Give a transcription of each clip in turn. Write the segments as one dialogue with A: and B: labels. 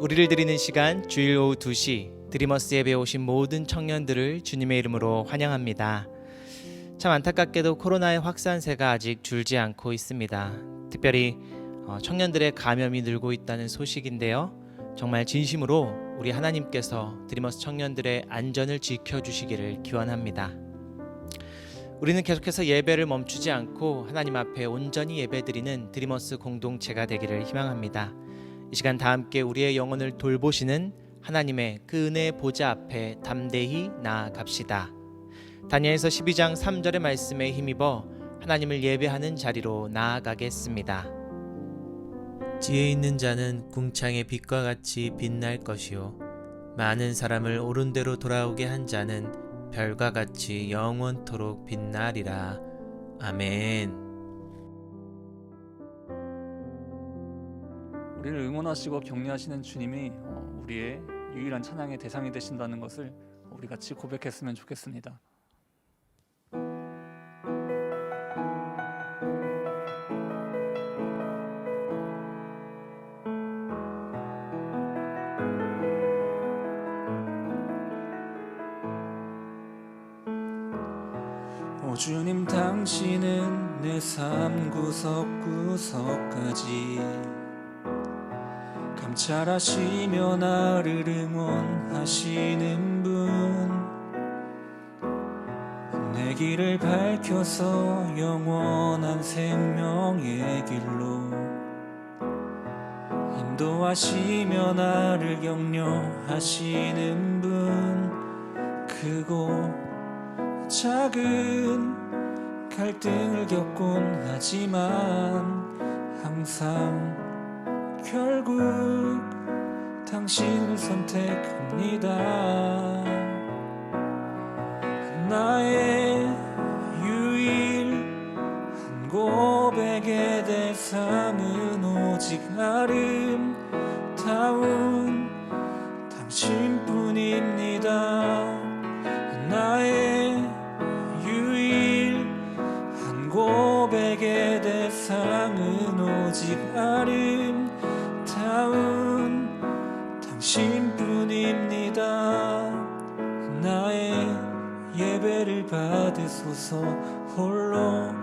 A: 우리를 드리는 시간 주일 오후 2시 드리머스 예배에 오신 모든 청년들을 주님의 이름으로 환영합니다. 참 안타깝게도 코로나의 확산세가 아직 줄지 않고 있습니다. 특별히 청년들의 감염이 늘고 있다는 소식인데요. 정말 진심으로 우리 하나님께서 드리머스 청년들의 안전을 지켜주시기를 기원합니다. 우리는 계속해서 예배를 멈추지 않고 하나님 앞에 온전히 예배드리는 드리머스 공동체가 되기를 희망합니다. 이 시간 다 함께 우리의 영혼을 돌보시는 하나님의 그 은혜의 보좌 앞에 담대히 나아갑시다. 다니엘서 12장 3절의 말씀에 힘입어 하나님을 예배하는 자리로 나아가겠습니다. 지혜 있는 자는 궁창의 빛과 같이 빛날 것이요 많은 사람을 옳은 대로 돌아오게 한 자는 별과 같이 영원토록 빛나리라. 아멘.
B: 우리를 응원하시고 격려하시는 주님이 우리의 유일한 찬양의 대상이 되신다는 것을 우리 같이 고백했으면 좋겠습니다. 오 주님, 당신은 내 삶 구석구석까지 감찰하시며 나를 응원하시는 분, 내 길을 밝혀서 영원한 생명의 길로 인도하시며 나를 격려하시는 분, 크고 작은 갈등을 겪곤 하지만 항상 결국 당신을 선택합니다. 나의 유일한 고백의 대상은 오직 아름다운 당신뿐입니다. 나의 유일한 고백의 대상은 오직 아름다운 당신뿐입니다. 나의 예배를 받으소서, 홀로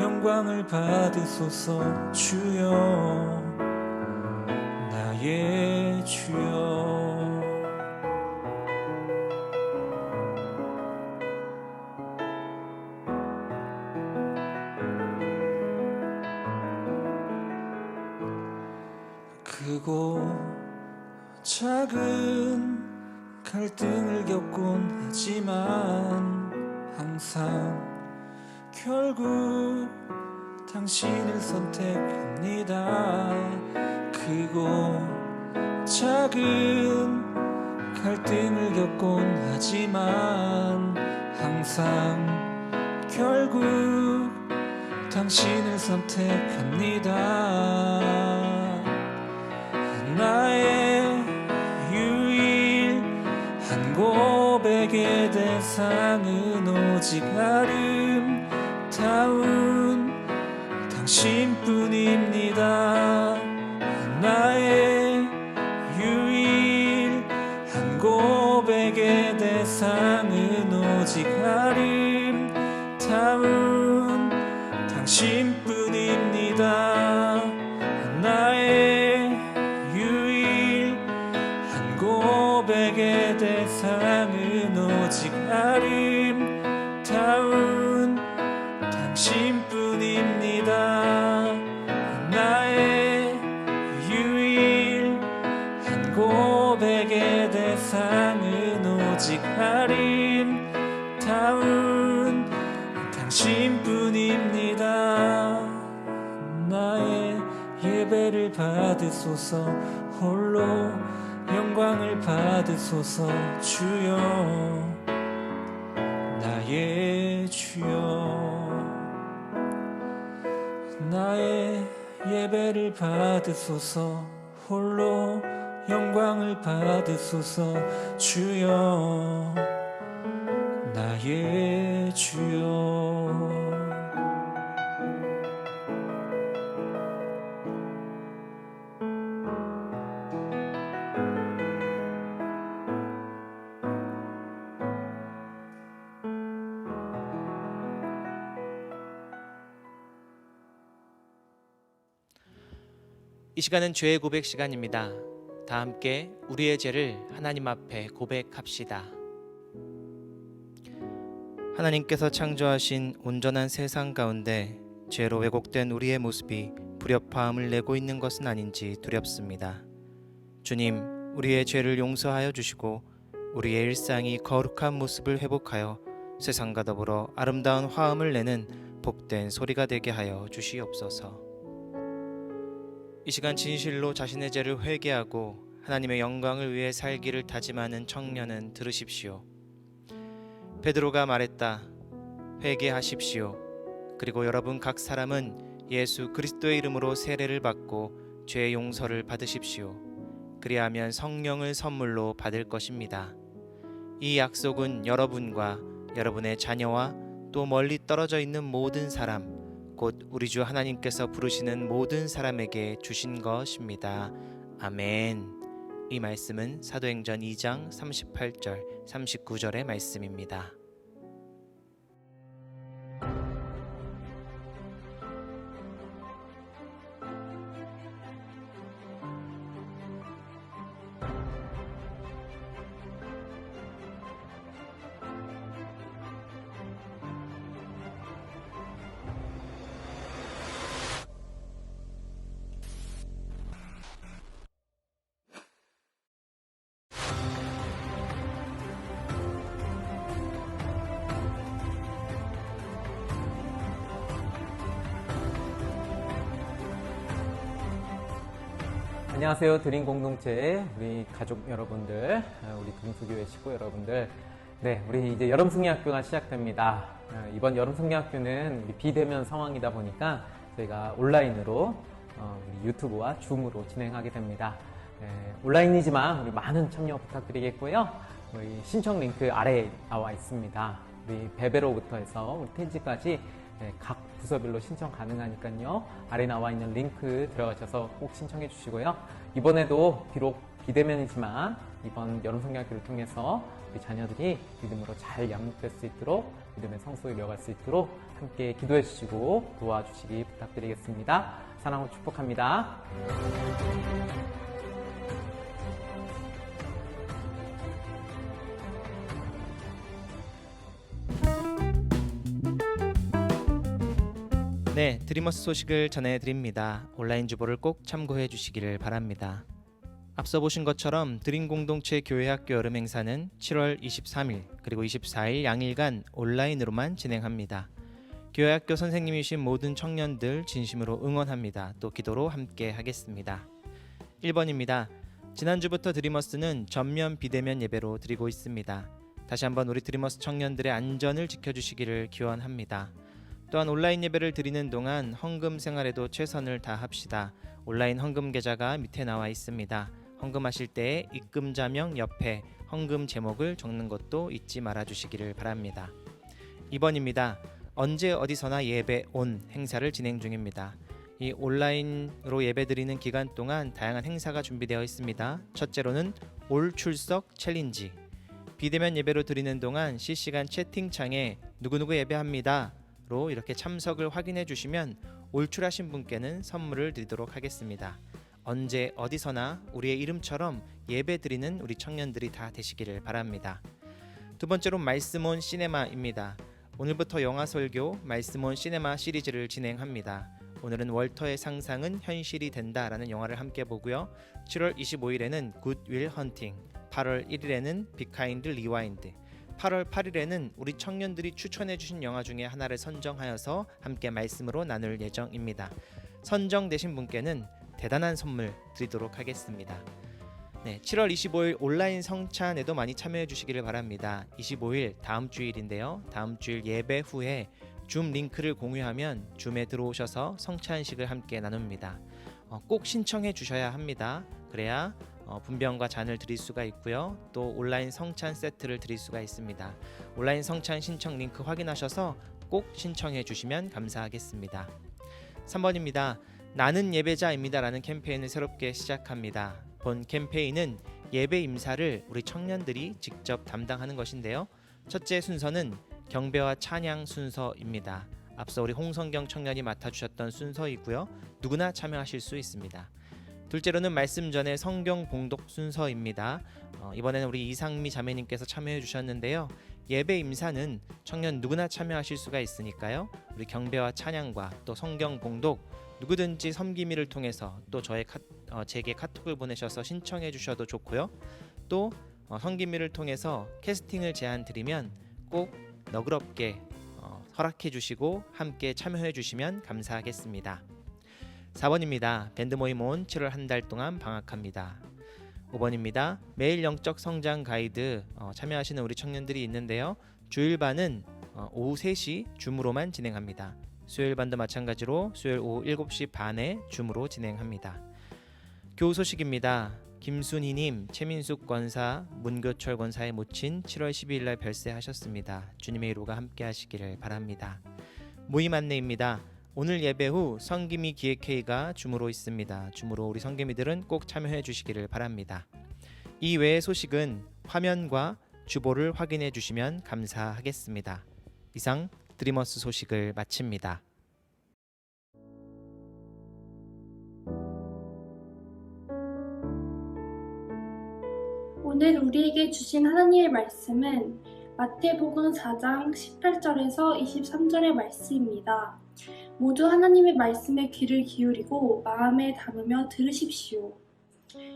B: 영광을 받으소서. 주여, 나의 주여. 크고 작은 갈등을 겪곤 하지만 항상 결국 당신을 선택합니다. 크고 작은 갈등을 겪곤 하지만 항상 결국 당신을 선택합니다. 나의 유일한 고백의 대상은 오직 아름다운 당신뿐입니다. 나의 유일한 고백의 대상은 오직 아름다운 당신뿐입니다. 나의 고백의 대상은 오직 아름다운 당신뿐입니다. 나의 유일한 고백의 대상은 오직 아름다운 당신뿐입니다. 나의 예배를 받으소서, 홀로 영광을 받으소서. 주여, 나의 주여. 나의 예배를 받으소서, 홀로 영광을 받으소서. 주여, 나의 주여.
A: 이 시간은 죄의 고백 시간입니다. 다 함께 우리의 죄를 하나님 앞에 고백합시다. 하나님께서 창조하신 온전한 세상 가운데 죄로 왜곡된 우리의 모습이 불협화음을 내고 있는 것은 아닌지 두렵습니다. 주님, 우리의 죄를 용서하여 주시고 우리의 일상이 거룩한 모습을 회복하여 세상과 더불어 아름다운 화음을 내는 복된 소리가 되게 하여 주시옵소서. 이 시간 진실로 자신의 죄를 회개하고 하나님의 영광을 위해 살기를 다짐하는 청년은 들으십시오. 베드로가 말했다. 회개하십시오. 그리고 여러분 각 사람은 예수 그리스도의 이름으로 세례를 받고 죄의 용서를 받으십시오. 그리하면 성령을 선물로 받을 것입니다. 이 약속은 여러분과 여러분의 자녀와 또 멀리 떨어져 있는 모든 사람, 곧 우리 주 하나님께서 부르시는 모든 사람에게 주신 것입니다. 아멘. 이 말씀은 사도행전 2장 38절, 39절의 말씀입니다.
C: 안녕하세요. 드림 공동체 우리 가족 여러분들, 우리 금수교회 식구 여러분들. 네, 우리 이제 여름 승리학교가 시작됩니다. 이번 여름 승리학교는 우리 비대면 상황이다 보니까 저희가 온라인으로 우리 유튜브와 줌으로 진행하게 됩니다. 온라인이지만 우리 많은 참여 부탁드리겠고요. 우리 신청 링크 아래에 나와 있습니다. 우리 베베로부터 해서 우리 텐지까지 각 부서별로 신청 가능하니까요. 아래 나와 있는 링크 들어가셔서 꼭 신청해 주시고요. 이번에도 비록 비대면이지만 이번 여름 성경학교를 통해서 우리 자녀들이 믿음으로 잘 양육될 수 있도록 믿음의 성숙을 이어갈 수 있도록 함께 기도해 주시고 도와주시기 부탁드리겠습니다. 사랑으로 축복합니다.
A: 네, 드리머스 소식을 전해드립니다. 온라인 주보를 꼭 참고해 주시기를 바랍니다. 앞서 보신 것처럼 드림 공동체 교회학교 여름 행사는 7월 23일 그리고 24일 양일간 온라인으로만 진행합니다. 교회학교 선생님이신 모든 청년들 진심으로 응원합니다. 또 기도로 함께 하겠습니다. 1번입니다. 지난주부터 드리머스는 전면 비대면 예배로 드리고 있습니다. 다시 한번 우리 드리머스 청년들의 안전을 지켜주시기를 기원합니다. 또한 온라인 예배를 드리는 동안 헌금 생활에도 최선을 다합시다. 온라인 헌금 계좌가 밑에 나와 있습니다. 헌금하실 때 입금자명 옆에 헌금 제목을 적는 것도 잊지 말아 주시기를 바랍니다. 2번입니다. 언제 어디서나 예배 온 행사를 진행 중입니다. 이 온라인으로 예배드리는 기간 동안 다양한 행사가 준비되어 있습니다. 첫째로는 올 출석 챌린지. 비대면 예배로 드리는 동안 실시간 채팅창에 누구누구 예배합니다 로 이렇게 참석을 확인해 주시면 올출하신 분께는 선물을 드리도록 하겠습니다. 언제 어디서나 우리의 이름처럼 예배 드리는 우리 청년들이 다 되시기를 바랍니다. 두 번째로 말씀 온 시네마입니다. 오늘부터 영화 설교 말씀 온 시네마 시리즈를 진행합니다. 오늘은 월터의 상상은 현실이 된다라는 영화를 함께 보고요. 7월 25일에는 굿 윌 헌팅, 8월 1일에는 비카인드 리와인드, 8월 8일에는 우리 청년들이 추천해 주신 영화 중에 하나를 선정하여서 함께 말씀으로 나눌 예정입니다. 선정되신 분께는 대단한 선물 드리도록 하겠습니다. 네, 7월 25일 온라인 성찬에도 많이 참여해 주시기를 바랍니다. 25일 다음 주일인데요. 다음 주일 예배 후에 줌 링크를 공유하면 줌에 들어오셔서 성찬식을 함께 나눕니다. 꼭 신청해 주셔야 합니다. 그래야 분병과 잔을 드릴 수가 있고요. 또 온라인 성찬 세트를 드릴 수가 있습니다. 온라인 성찬 신청 링크 확인하셔서 꼭 신청해 주시면 감사하겠습니다. 3번입니다. 나는 예배자입니다 라는 캠페인을 새롭게 시작합니다. 본 캠페인은 예배 임사를 우리 청년들이 직접 담당하는 것인데요. 첫째 순서는 경배와 찬양 순서입니다. 앞서 우리 홍성경 청년이 맡아주셨던 순서이고요. 누구나 참여하실 수 있습니다. 둘째로는 말씀 전에 성경 봉독 순서입니다. 이번에는 우리 이상미 자매님께서 참여해 주셨는데요. 예배 임사는 청년 누구나 참여하실 수가 있으니까요. 우리 경배와 찬양과 또 성경 봉독 누구든지 섬김이를 통해서 또 제게 카톡을 보내셔서 신청해 주셔도 좋고요. 또 섬김이를 통해서 캐스팅을 제안 드리면 꼭 너그럽게 허락해 주시고 함께 참여해 주시면 감사하겠습니다. 4번입니다. 밴드 모임 온 7월 한 달 동안 방학합니다. 5번입니다. 매일 영적 성장 가이드 참여하시는 우리 청년들이 있는데요. 주일반은 오후 3시 줌으로만 진행합니다. 수요일반도 마찬가지로 수요일 오후 7시 반에 줌으로 진행합니다. 교우 소식입니다. 김순희님, 최민숙 권사, 문교철 권사의 모친 7월 12일 날 별세하셨습니다. 주님의 위로가 함께 하시기를 바랍니다. 모임 안내입니다. 오늘 예배 후 성김이 기획회의가 줌으로 있습니다. 줌으로 우리 성김이들은 꼭 참여해 주시기를 바랍니다. 이 외의 소식은 화면과 주보를 확인해 주시면 감사하겠습니다. 이상 드리머스 소식을 마칩니다.
D: 오늘 우리에게 주신 하나님의 말씀은 마태복음 4장 18절에서 23절의 말씀입니다. 모두 하나님의 말씀에 귀를 기울이고 마음에 담으며 들으십시오.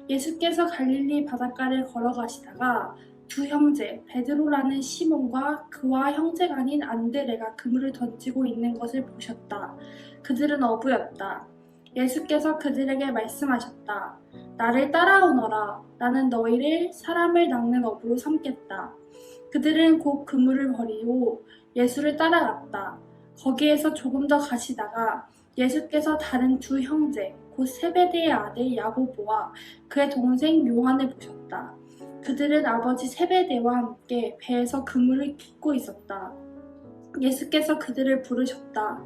D: 예수께서 갈릴리 바닷가를 걸어가시다가 두 형제 베드로라는 시몬과 그와 형제가 아닌 안드레가 그물을 던지고 있는 것을 보셨다. 그들은 어부였다. 예수께서 그들에게 말씀하셨다. 나를 따라오너라. 나는 너희를 사람을 낚는 어부로 삼겠다. 그들은 곧 그물을 버리고 예수를 따라갔다. 거기에서 조금 더 가시다가 예수께서 다른 두 형제, 곧 세베대의 아들 야고보와 그의 동생 요한을 보셨다. 그들은 아버지 세베대와 함께 배에서 그물을 깃고 있었다. 예수께서 그들을 부르셨다.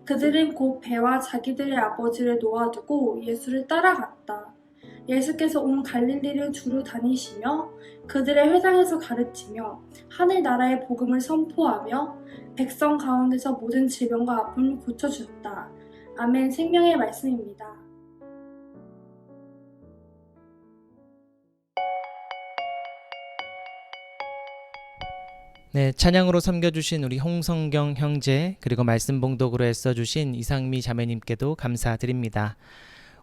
D: 그들은 곧 배와 자기들의 아버지를 놓아두고 예수를 따라갔다. 예수께서 온 갈릴리를 두루 다니시며 그들의 회당에서 가르치며 하늘나라의 복음을 선포하며 백성 가운데서 모든 질병과 아픔을 고쳐주셨다. 아멘. 생명의 말씀입니다.
A: 네, 찬양으로 섬겨주신 우리 홍성경 형제 그리고 말씀 봉독으로 애써주신 이상미 자매님께도 감사드립니다.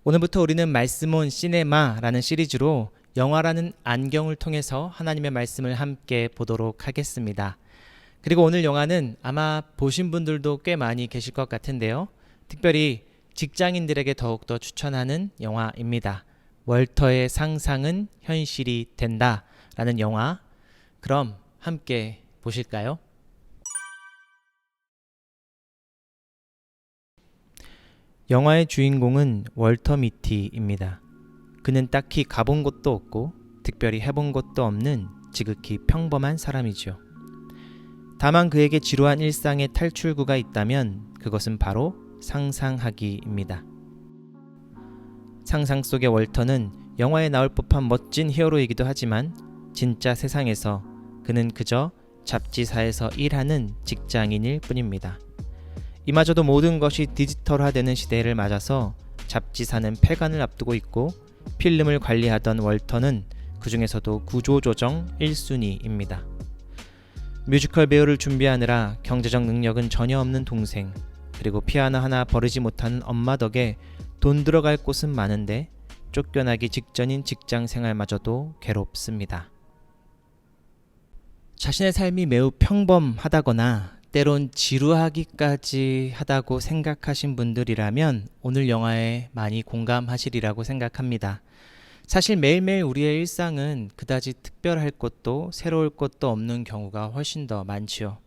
A: 오늘부터 우리는 말씀 온 시네마라는 시리즈로 영화라는 안경을 통해서 하나님의 말씀을 함께 보도록 하겠습니다. 그리고 오늘 영화는 아마 보신 분들도 꽤 많이 계실 것 같은데요. 특별히 직장인들에게 더욱더 추천하는 영화입니다. 월터의 상상은 현실이 된다 라는 영화. 그럼 함께 보실까요? 영화의 주인공은 월터 미티입니다. 그는 딱히 가본 곳도 없고 특별히 해본 것도 없는 지극히 평범한 사람이죠. 다만 그에게 지루한 일상의 탈출구가 있다면 그것은 바로 상상하기입니다. 상상 속의 월터는 영화에 나올 법한 멋진 히어로이기도 하지만 진짜 세상에서 그는 그저 잡지사에서 일하는 직장인일 뿐입니다. 이마저도 모든 것이 디지털화되는 시대를 맞아서 잡지사는 폐간을 앞두고 있고 필름을 관리하던 월터는 그 중에서도 구조조정 1순위입니다. 뮤지컬 배우를 준비하느라 경제적 능력은 전혀 없는 동생, 그리고 피아노 하나 버리지 못하는 엄마 덕에 돈 들어갈 곳은 많은데 쫓겨나기 직전인 직장 생활마저도 괴롭습니다. 자신의 삶이 매우 평범하다거나 때론 지루하기까지 하다고 생각하신 분들이라면 오늘 영화에 많이 공감하시리라고 생각합니다. 사실 매일매일 우리의 일상은 그다지 특별할 것도 새로울 것도 없는 경우가 훨씬 더 많지요.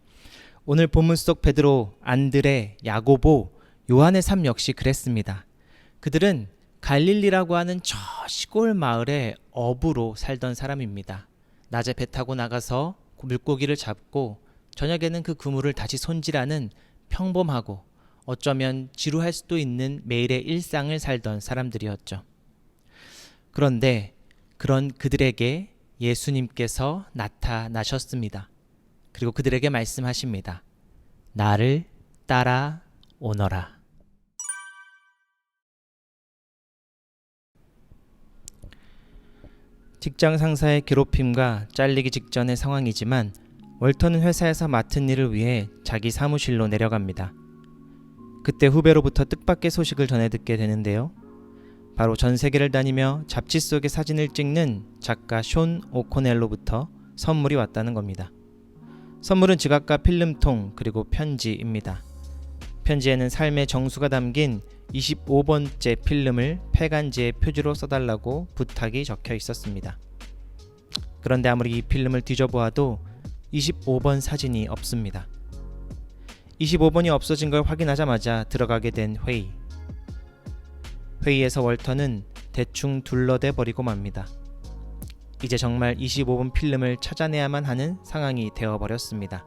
A: 오늘 본문 속 베드로, 안드레, 야고보, 요한의 삶 역시 그랬습니다. 그들은 갈릴리라고 하는 저 시골 마을에 어부로 살던 사람입니다. 낮에 배 타고 나가서 물고기를 잡고 저녁에는 그 그물을 다시 손질하는 평범하고 어쩌면 지루할 수도 있는 매일의 일상을 살던 사람들이었죠. 그런데 그런 그들에게 예수님께서 나타나셨습니다. 그리고 그들에게 말씀하십니다. 나를 따라오너라. 직장 상사의 괴롭힘과 잘리기 직전의 상황이지만 월터는 회사에서 맡은 일을 위해 자기 사무실로 내려갑니다. 그때 후배로부터 뜻밖의 소식을 전해 듣게 되는데요. 바로 전 세계를 다니며 잡지 속의 사진을 찍는 작가 숀 오코넬로부터 선물이 왔다는 겁니다. 선물은 지갑과 필름통 그리고 편지입니다. 편지에는 삶의 정수가 담긴 25번째 필름을 폐간지에 표지로 써달라고 부탁이 적혀 있었습니다. 그런데 아무리 이 필름을 뒤져보아도 25번 사진이 없습니다. 25번이 없어진 걸 확인하자마자 들어가게 된 회의. 회의에서 월터는 대충 둘러대 버리고 맙니다. 이제 정말 25번 필름을 찾아내야만 하는 상황이 되어버렸습니다.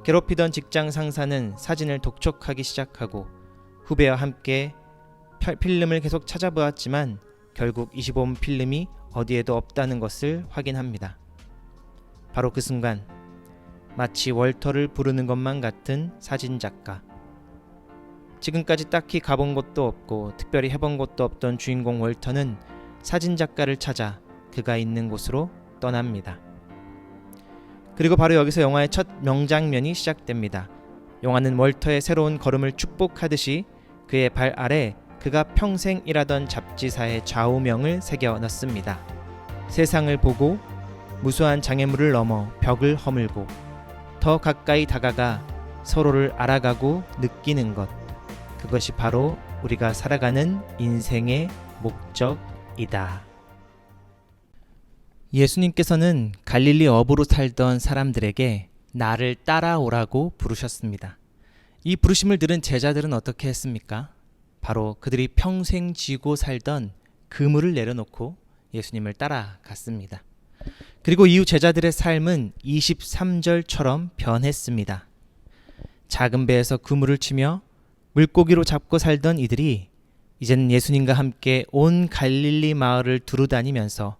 A: 괴롭히던 직장 상사는 사진을 독촉하기 시작하고 후배와 함께 필름을 계속 찾아보았지만 결국 25번 필름이 어디에도 없다는 것을 확인합니다. 바로 그 순간 마치 월터를 부르는 것만 같은 사진작가. 지금까지 딱히 가본 곳도 없고 특별히 해본 것도 없던 주인공 월터는 사진작가를 찾아 그가 있는 곳으로 떠납니다. 그리고 바로 여기서 영화의 첫 명장면이 시작됩니다. 영화는 월터의 새로운 걸음을 축복하듯이 그의 발 아래 그가 평생 일하던 잡지사의 좌우명을 새겨 넣습니다. 세상을 보고 무수한 장애물을 넘어 벽을 허물고 더 가까이 다가가 서로를 알아가고 느끼는 것. 그것이 바로 우리가 살아가는 인생의 목적이다. 예수님께서는 갈릴리 어부로 살던 사람들에게 나를 따라오라고 부르셨습니다. 이 부르심을 들은 제자들은 어떻게 했습니까? 바로 그들이 평생 지고 살던 그물을 내려놓고 예수님을 따라갔습니다. 그리고 이후 제자들의 삶은 23절처럼 변했습니다. 작은 배에서 그물을 치며 물고기로 잡고 살던 이들이 이제는 예수님과 함께 온 갈릴리 마을을 두루다니면서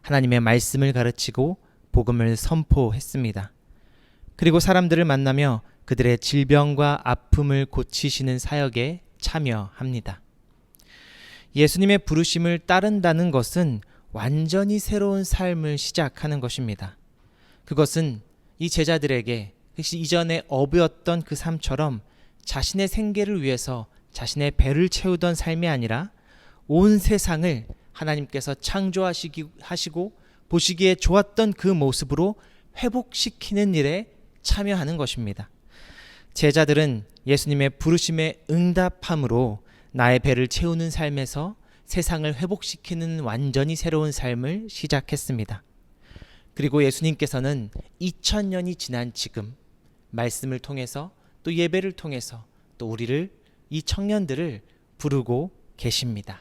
A: 하나님의 말씀을 가르치고 복음을 선포했습니다. 그리고 사람들을 만나며 그들의 질병과 아픔을 고치시는 사역에 참여합니다. 예수님의 부르심을 따른다는 것은 완전히 새로운 삶을 시작하는 것입니다. 그것은 이 제자들에게 이전에 어부였던 그 삶처럼 자신의 생계를 위해서 자신의 배를 채우던 삶이 아니라 온 세상을 하나님께서 창조하시고 보시기에 좋았던 그 모습으로 회복시키는 일에 참여하는 것입니다. 제자들은 예수님의 부르심에 응답함으로 나의 배를 채우는 삶에서 세상을 회복시키는 완전히 새로운 삶을 시작했습니다. 그리고 예수님께서는 2000년이 지난 지금 말씀을 통해서 또 예배를 통해서 또 우리를 이 청년들을 부르고 계십니다.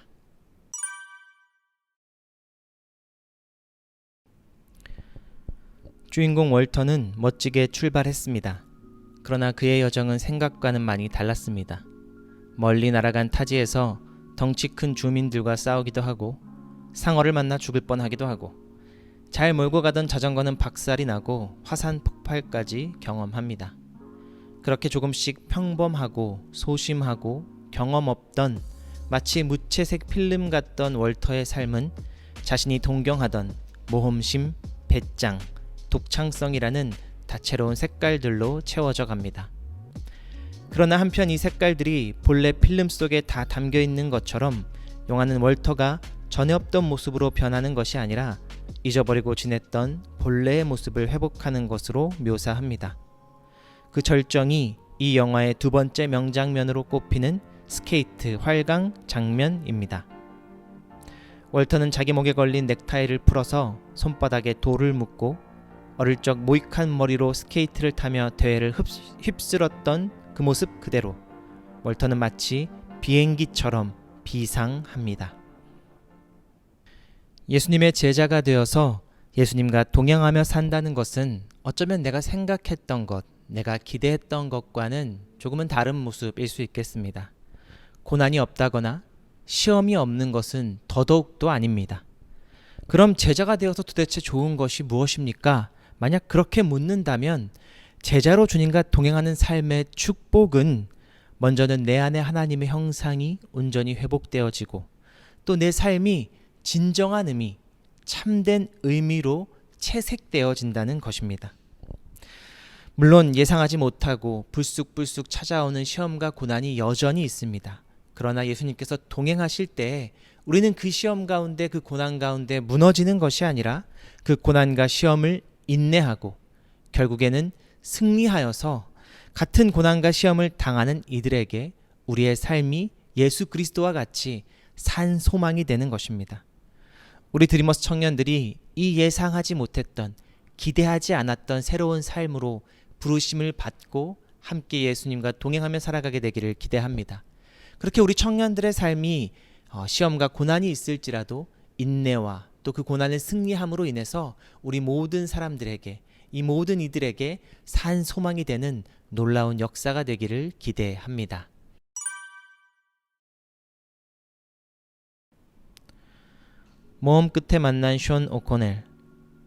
A: 주인공 월터는 멋지게 출발했습니다. 그러나 그의 여정은 생각과는 많이 달랐습니다. 멀리 날아간 타지에서 덩치 큰 주민들과 싸우기도 하고 상어를 만나 죽을 뻔하기도 하고 잘 몰고 가던 자전거는 박살이 나고 화산 폭발까지 경험합니다. 그렇게 조금씩 평범하고 소심하고 경험 없던 마치 무채색 필름 같던 월터의 삶은 자신이 동경하던 모험심, 배짱, 독창성이라는 다채로운 색깔들로 채워져 갑니다. 그러나 한편 이 색깔들이 본래 필름 속에 다 담겨 있는 것처럼 영화는 월터가 전에 없던 모습으로 변하는 것이 아니라 잊어버리고 지냈던 본래의 모습을 회복하는 것으로 묘사합니다. 그 절정이 이 영화의 두 번째 명장면으로 꼽히는 스케이트 활강 장면입니다. 월터는 자기 목에 걸린 넥타이를 풀어서 손바닥에 돌을 묶고 어릴 적 모이칸 머리로 스케이트를 타며 대회를 휩쓸었던 그 모습 그대로 월터는 마치 비행기처럼 비상합니다. 예수님의 제자가 되어서 예수님과 동행하며 산다는 것은 어쩌면 내가 생각했던 것, 내가 기대했던 것과는 조금은 다른 모습일 수 있겠습니다. 고난이 없다거나 시험이 없는 것은 더더욱도 아닙니다. 그럼 제자가 되어서 도대체 좋은 것이 무엇입니까? 만약 그렇게 묻는다면 제자로 주님과 동행하는 삶의 축복은 먼저는 내 안에 하나님의 형상이 온전히 회복되어지고 또 내 삶이 진정한 의미, 참된 의미로 채색되어진다는 것입니다. 물론 예상하지 못하고 불쑥불쑥 찾아오는 시험과 고난이 여전히 있습니다. 그러나 예수님께서 동행하실 때 우리는 그 시험 가운데, 그 고난 가운데 무너지는 것이 아니라 그 고난과 시험을 인내하고 결국에는 승리하여서 같은 고난과 시험을 당하는 이들에게 우리의 삶이 예수 그리스도와 같이 산 소망이 되는 것입니다. 우리 드리머스 청년들이 이 예상하지 못했던, 기대하지 않았던 새로운 삶으로 부르심을 받고 함께 예수님과 동행하며 살아가게 되기를 기대합니다. 그렇게 우리 청년들의 삶이 시험과 고난이 있을지라도 인내와 또 그 고난을 승리함으로 인해서 우리 모든 사람들에게, 이 모든 이들에게 산 소망이 되는 놀라운 역사가 되기를 기대합니다. 모험 끝에 만난 숀 오코넬.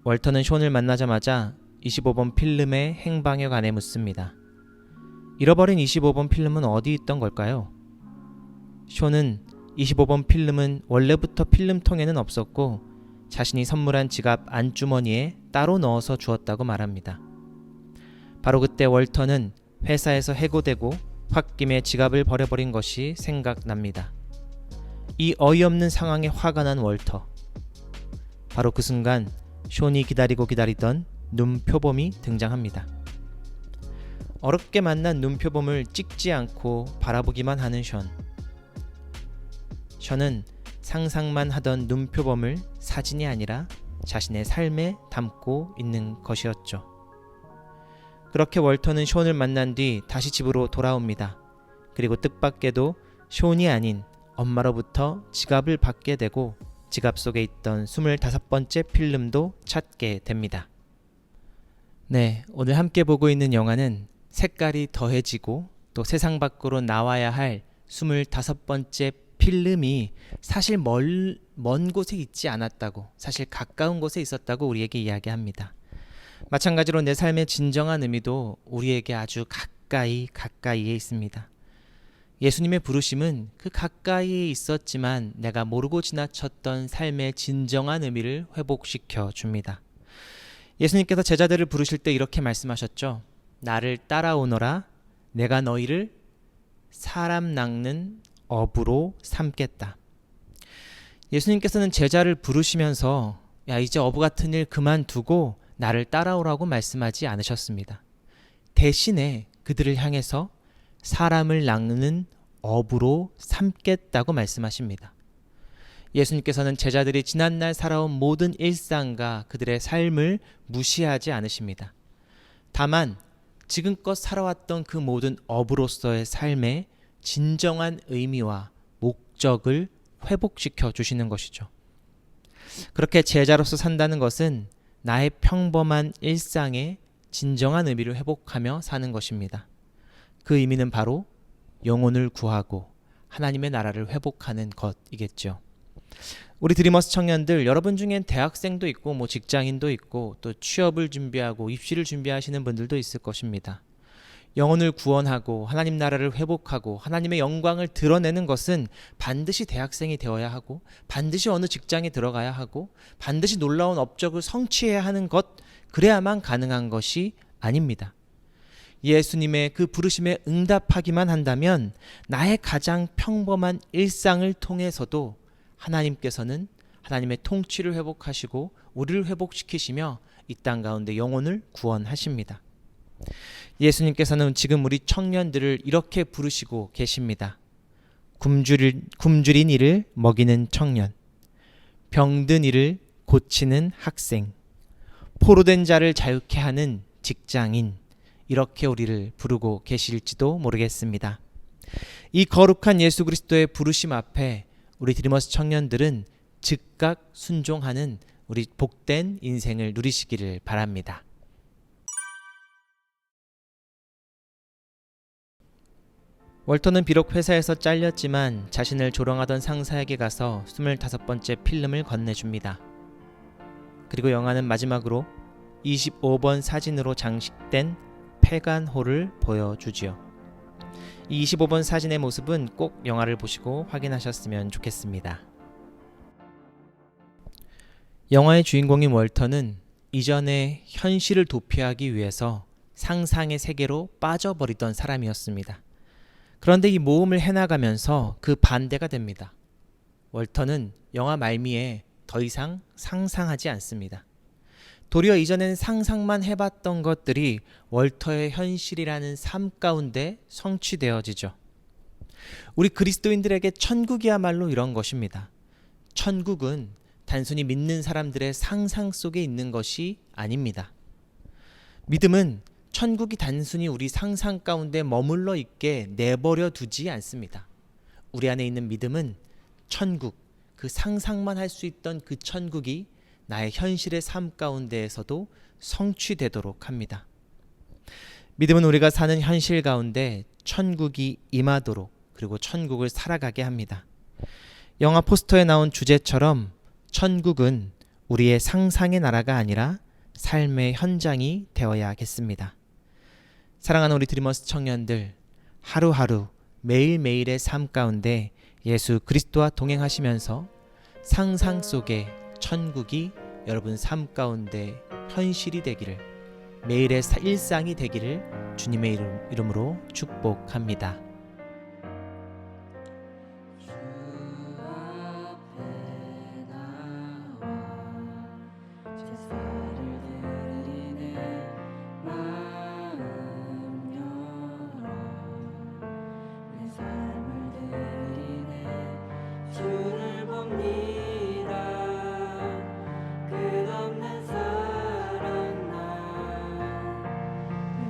A: 월터는 숀을 만나자마자 25번 필름의 행방에 관해 묻습니다. 잃어버린 25번 필름은 어디 있던 걸까요? 숀은 25번 필름은 원래부터 필름통에는 없었고 자신이 선물한 지갑 안주머니에 따로 넣어서 주었다고 말합니다. 바로 그때 월터는 회사에서 해고되고 홧김에 지갑을 버려버린 것이 생각납니다. 이 어이없는 상황에 화가 난 월터. 바로 그 순간 숀이 기다리던 눈표범이 등장합니다. 어렵게 만난 눈표범을 찍지 않고 바라보기만 하는 숀. 숀은 상상만 하던 눈표범을 사진이 아니라 자신의 삶에 담고 있는 것이었죠. 그렇게 월터는 숀을 만난 뒤 다시 집으로 돌아옵니다. 그리고 뜻밖에도 숀이 아닌 엄마로부터 지갑을 받게 되고 지갑 속에 있던 25번째 필름도 찾게 됩니다. 네, 오늘 함께 보고 있는 영화는 색깔이 더해지고 또 세상 밖으로 나와야 할 25번째 필름이 사실 먼 곳에 있지 않았다고, 사실 가까운 곳에 있었다고 우리에게 이야기합니다. 마찬가지로 내 삶의 진정한 의미도 우리에게 아주 가까이에 있습니다. 예수님의 부르심은 그 가까이에 있었지만 내가 모르고 지나쳤던 삶의 진정한 의미를 회복시켜 줍니다. 예수님께서 제자들을 부르실 때 이렇게 말씀하셨죠. 나를 따라오너라. 내가 너희를 사람 낚는 어부로 삼겠다. 예수님께서는 제자를 부르시면서 야, 이제 어부 같은 일 그만두고 나를 따라오라고 말씀하지 않으셨습니다. 대신에 그들을 향해서 사람을 낚는 어부로 삼겠다고 말씀하십니다. 예수님께서는 제자들이 지난날 살아온 모든 일상과 그들의 삶을 무시하지 않으십니다. 다만 지금껏 살아왔던 그 모든 어부로서의 삶에 진정한 의미와 목적을 회복시켜 주시는 것이죠. 그렇게 제자로서 산다는 것은 나의 평범한 일상에 진정한 의미를 회복하며 사는 것입니다. 그 의미는 바로 영혼을 구하고 하나님의 나라를 회복하는 것이겠죠. 우리 드리머스 청년들, 여러분 중엔 대학생도 있고 직장인도 있고 또 취업을 준비하고 입시를 준비하시는 분들도 있을 것입니다. 영혼을 구원하고 하나님 나라를 회복하고 하나님의 영광을 드러내는 것은 반드시 대학생이 되어야 하고 반드시 어느 직장에 들어가야 하고 반드시 놀라운 업적을 성취해야 하는 것, 그래야만 가능한 것이 아닙니다. 예수님의 그 부르심에 응답하기만 한다면 나의 가장 평범한 일상을 통해서도 하나님께서는 하나님의 통치를 회복하시고 우리를 회복시키시며 이 땅 가운데 영혼을 구원하십니다. 예수님께서는 지금 우리 청년들을 이렇게 부르시고 계십니다. 굶주린 이를 먹이는 청년, 병든 이를 고치는 학생, 포로된 자를 자유케 하는 직장인, 이렇게 우리를 부르고 계실지도 모르겠습니다. 이 거룩한 예수 그리스도의 부르심 앞에 우리 드리머스 청년들은 즉각 순종하는 우리 복된 인생을 누리시기를 바랍니다. 월터는 비록 회사에서 잘렸지만 자신을 조롱하던 상사에게 가서 25번째 필름을 건네줍니다. 그리고 영화는 마지막으로 25번 사진으로 장식된 폐관홀을 보여주지요. 이 25번 사진의 모습은 꼭 영화를 보시고 확인하셨으면 좋겠습니다. 영화의 주인공인 월터는 이전에 현실을 도피하기 위해서 상상의 세계로 빠져버리던 사람이었습니다. 그런데 이 모험을 해나가면서 그 반대가 됩니다. 월터는 영화 말미에 더 이상 상상하지 않습니다. 도리어 이전엔 상상만 해봤던 것들이 월터의 현실이라는 삶 가운데 성취되어지죠. 우리 그리스도인들에게 천국이야말로 이런 것입니다. 천국은 단순히 믿는 사람들의 상상 속에 있는 것이 아닙니다. 믿음은 천국이 단순히 우리 상상 가운데 머물러 있게 내버려 두지 않습니다. 우리 안에 있는 믿음은 천국, 그 상상만 할 수 있던 그 천국이 나의 현실의 삶 가운데에서도 성취되도록 합니다. 믿음은 우리가 사는 현실 가운데 천국이 임하도록 그리고 천국을 살아가게 합니다. 영화 포스터에 나온 주제처럼 천국은 우리의 상상의 나라가 아니라 삶의 현장이 되어야겠습니다. 사랑하는 우리 드리머스 청년들, 하루하루 매일매일의 삶 가운데 예수 그리스도와 동행하시면서 상상 속의 천국이 여러분 삶 가운데 현실이 되기를, 매일의 일상이 되기를 주님의 이름으로 축복합니다.
E: 주를 봅니다. 끝없는 사랑 날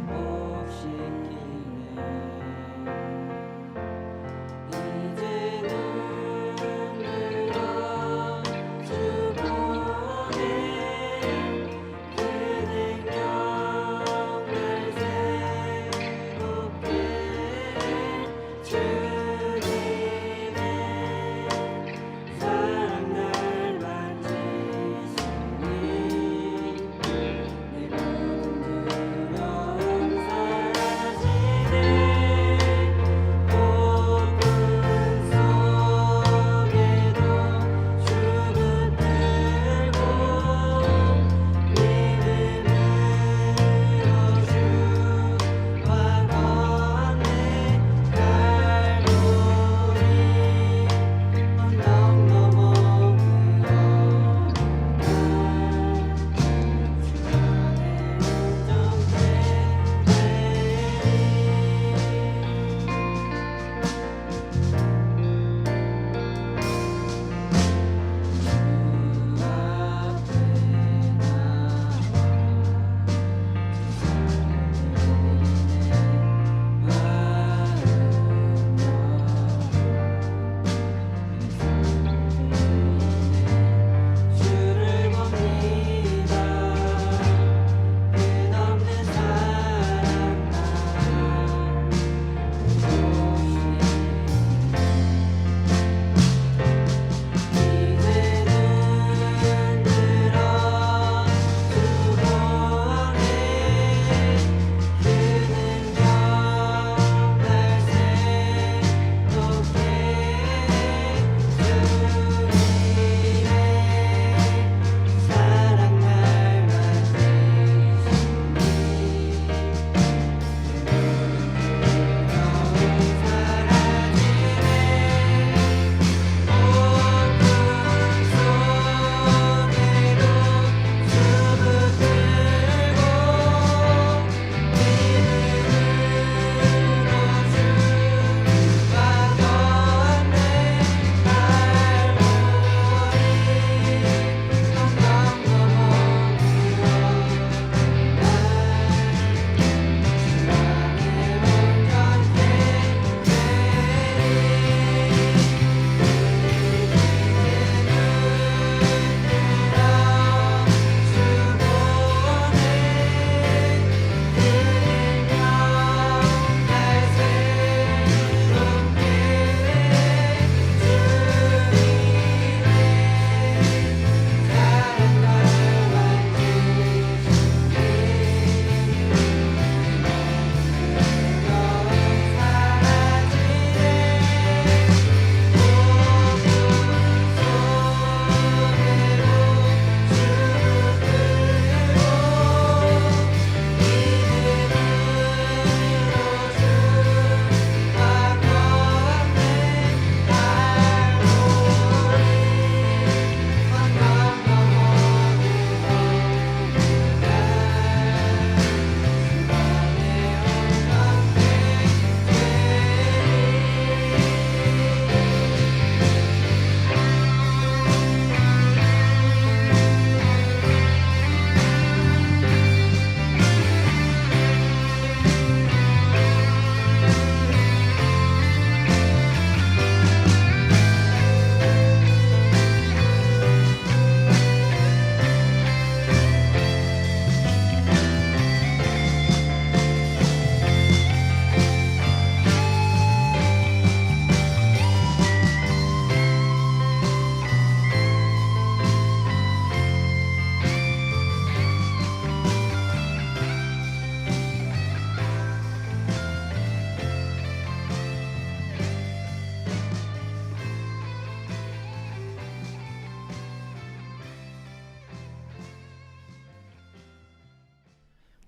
E: 회복시키네. 이제 눈 들어 주 보내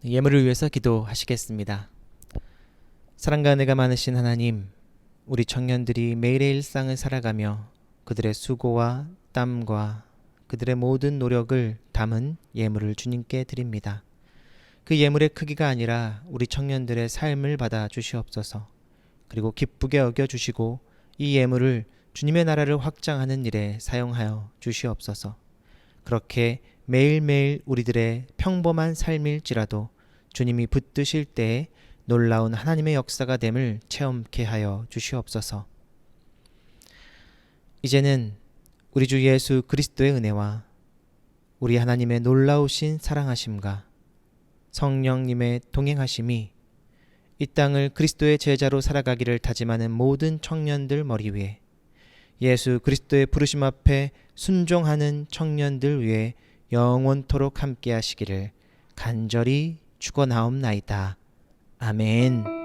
A: 예물을 위해서 기도하시겠습니다. 사랑과 은혜가 많으신 하나님, 우리 청년들이 매일의 일상을 살아가며 그들의 수고와 땀과 그들의 모든 노력을 담은 예물을 주님께 드립니다. 그 예물의 크기가 아니라 우리 청년들의 삶을 받아 주시옵소서. 그리고 기쁘게 여겨 주시고 이 예물을 주님의 나라를 확장하는 일에 사용하여 주시옵소서. 그렇게 매일매일 우리들의 평범한 삶일지라도 주님이 붙드실 때에 놀라운 하나님의 역사가 됨을 체험케 하여 주시옵소서. 이제는 우리 주 예수 그리스도의 은혜와 우리 하나님의 놀라우신 사랑하심과 성령님의 동행하심이 이 땅을 그리스도의 제자로 살아가기를 다짐하는 모든 청년들 머리 위에, 예수 그리스도의 부르심 앞에 순종하는 청년들 위에 영원토록 함께 하시기를 간절히 축원하옵나이다. 아멘.